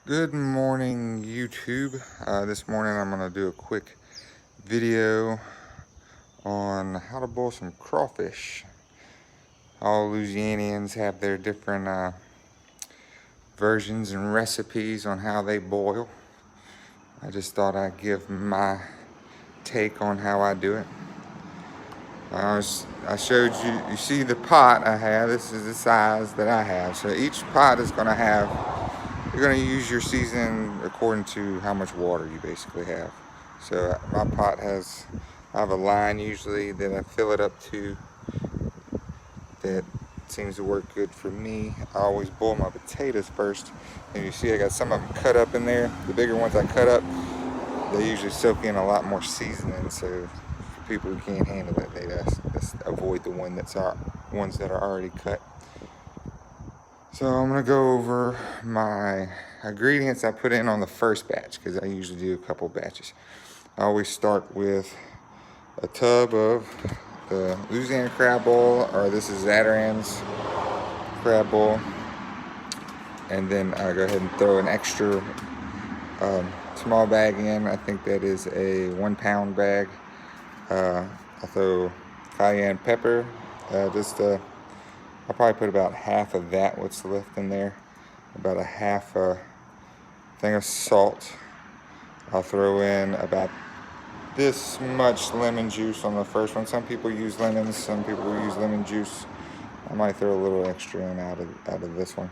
Good morning, YouTube. This morning I'm going to do a quick video on how to boil some crawfish. All Louisianians have their different versions and recipes on how they boil. I just thought I'd give my take on how I do it. I showed you, you see the pot I have, this is the size that I have. So each pot is going to have, you're going to use your seasoning according to how much water you basically have. So my pot has, I have a line usually that I fill it up to that seems to work good for me. I always boil my potatoes first. And you see I got some of them cut up in there. The bigger ones I cut up, they usually soak in a lot more seasoning. So for people who can't handle it, they just avoid the ones that are already cut. So I'm gonna go over my ingredients I put in on the first batch because I usually do a couple batches. I always start with a tub of the Louisiana crab boil, or this is Zatarain's crab boil, and then I go ahead and throw an extra small bag in. I think that is a 1 pound bag. I throw cayenne pepper, I'll probably put about half of that, what's left in there. About a half a thing of salt. I'll throw in about this much lemon juice on the first one. Some people use lemons, some people use lemon juice. I might throw a little extra in out of this one.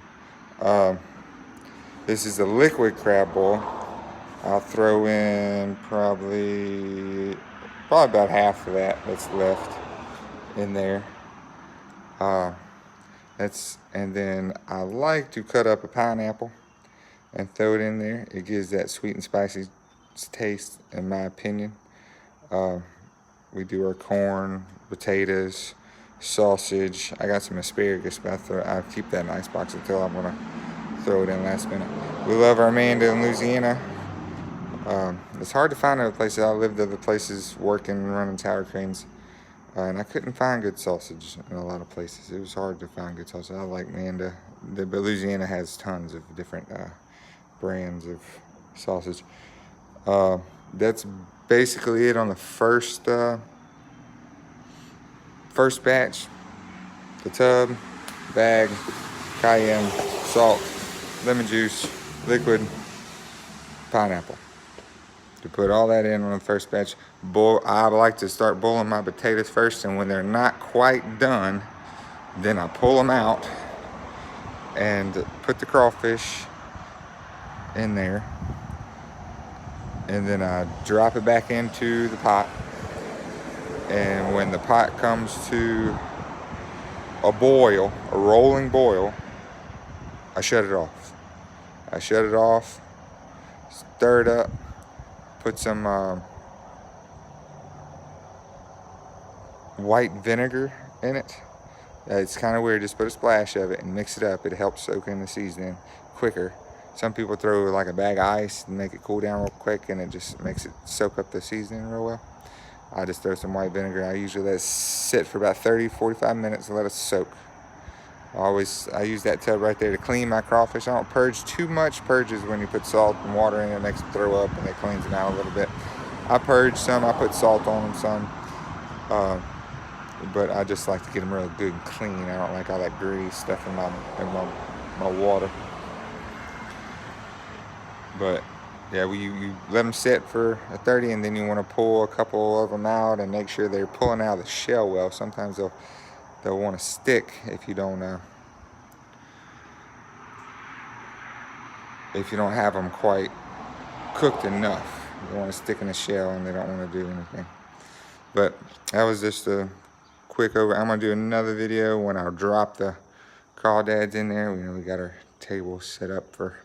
This is a liquid crab boil. I'll throw in probably about half of that's left in there. And then I like to cut up a pineapple and throw it in there. It gives that sweet and spicy taste, in my opinion. We do our corn, potatoes, sausage. I got some asparagus, but I keep that in the icebox until I'm gonna throw it in last minute. We love our Amanda in Louisiana. It's hard to find other places. I lived other places working and running tower cranes. And I couldn't find good sausage in a lot of places. It was hard to find good sausage. I like Manda. But Louisiana has tons of different brands of sausage. That's basically it on the first batch. The tub, bag, cayenne, salt, lemon juice, liquid, pineapple. To put all that in on the first batch. I like to start boiling my potatoes first, and when they're not quite done, then I pull them out and put the crawfish in there, and then I drop it back into the pot. And when the pot comes to a boil, a rolling boil, I shut it off. Stir it up, put some white vinegar in it. It's kind of weird, just put a splash of it and mix it up. It helps soak in the seasoning quicker. Some people throw like a bag of ice and make it cool down real quick, and it just makes it soak up the seasoning real well. I just throw some white vinegar. I usually let it sit for about 30-45 minutes and let it soak. I use that tub right there to clean my crawfish. I don't purge too much. Purges when you put salt and water in it, makes it throw up, and it cleans them out a little bit. I purge some, I put salt on them some. But I just like to get them real good and clean. I don't like all that grease stuff in my water. But yeah, you let them sit for a 30, and then you want to pull a couple of them out and make sure they're pulling out of the shell well. Sometimes they'll want to stick if you don't have them quite cooked enough. They want to stick in the shell and they don't want to do anything. But that was just a quick over. I'm gonna do another video when I drop the crawdads in there. We got our table set up for.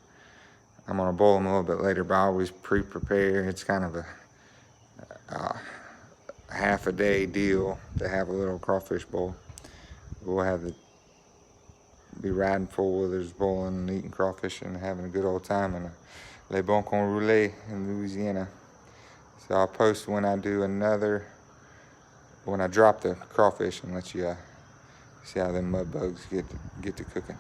I'm gonna boil them a little bit later, but I always pre-prepare. It's kind of a half a day deal to have a little crawfish bowl. We'll have it be riding four-wheelers, boiling and eating crawfish and having a good old time in a Les Bons Con Roulés in Louisiana. So I'll post when I do when I drop the crawfish, and let you see how them mud bugs get to cooking.